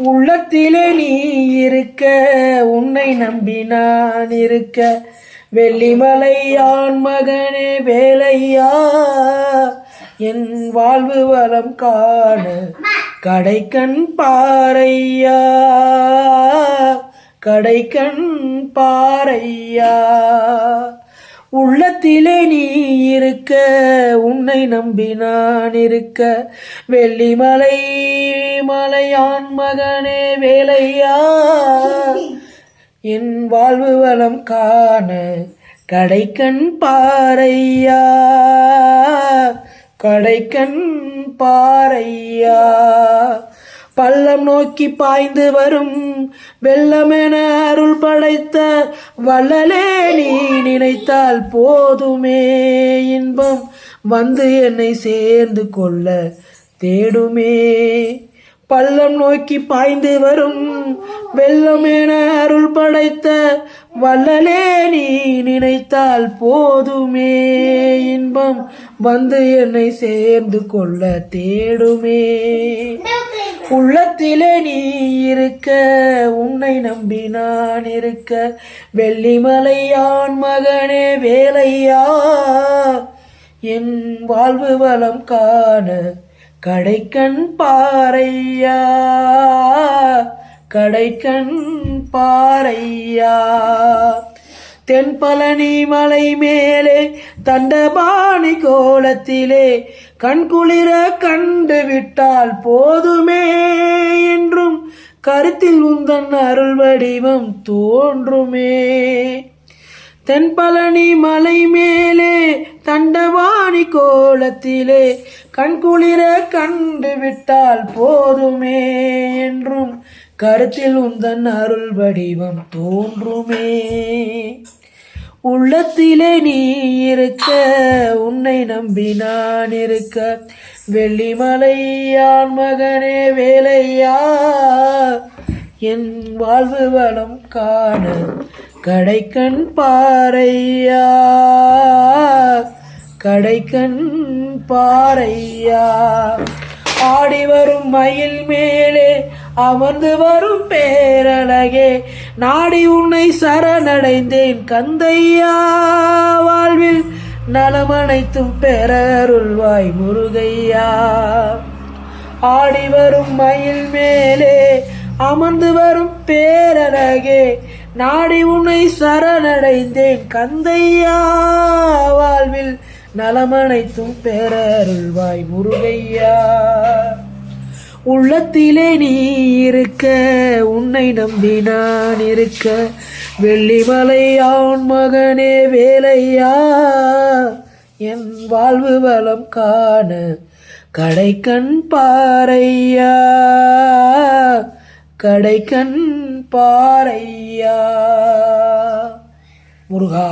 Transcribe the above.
உள்ளத்திலே நீ இருக்க, உன்னை நம்பி நான் இருக்க, வெள்ளிமலை ஆண் மகனே வேலையா, என் வாழ்வு வளம் காண கடைக்கண் பாரையா, கடைக்கண் பாரையா. உள்ளத்திலே நீ இருக்க, உன்னை நம்பி நான் இருக்க, வெள்ளிமலை மலையான் மகனே வேலையா, என் வாழ்வு வளம் காண கடைக்கண் பாரையா, கடைக்கண் பாரையா. பள்ளம் நோக்கி பாய்ந்து வரும் வெள்ளமென அருள் படைத்த வள்ளலே, நீ நினைத்தால் போதுமே, இன்பம் வந்து என்னை சேர்ந்து கொள்ள தேடுமே. பள்ளம் நோக்கி பாய்ந்து வரும் வெள்ளமென அருள் படைத்த வள்ளலே, நீ நினைத்தால் போதுமே, இன்பம் வந்து என்னை சேர்ந்து கொள்ள தேடுமே. உள்ளத்திலே நீ இருக்க, உன்னை நம்பி நான் இருக்க, வெள்ளிமலை ஆண் மகனே வேலையா, என் வாழ்வு வளம் காண கடைக்கண் பாரையா, கடைக்கண் பாரையா. தென்பழனி மலை மேலே தண்டபாணி கோலத்திலே கண்குளிர கண்டு விட்டால் போதுமே, என்றும் கருத்தில் உந்தன் அருள் வடிவம் தோன்றுமே. தென்பழனி மலை மேலே தண்டபாணி கோலத்திலே கண்குளிர கண்டு விட்டால் போதுமே, என்றும் கருத்தில் உந்தன் அருள் வடிவம் தோன்றுமே. உள்ளத்திலே நீ இருக்க, உன்னை நம்பி நான் இருக்க, வெள்ளிமலை ஆண் மகனே வேலையா, என் வாழ்வு வளம் காண கடைக்கண் பாரையா, கடைக்கண் பாரையா. ஆடி வரும் மயில் மேலே அமர்ந்து வரும் பேரழகே, நாடி உன்னை சரணடைந்தேன் கந்தையா, வாழ்வில் நலமனைத்தும் பெறருள்வாய் முருகையா. ஆடி வரும் மயில் மேலே அமர்ந்து வரும் பேரழகே, நாடி உன்னை சரணடைந்தேன் கந்தையா, வாழ்வில் நலமனைத்தும் பெறருள்வாய் முருகையா. உள்ளத்திலே நீ இருக்க, உன்னை நம்பி நான் இருக்க, வெள்ளிமலை ஆண் மகனே வேலையா, என் வாழ்வு வளம் காண கடைக்கண் பாரையா, கடைக்கண் பாரையா. முருகா.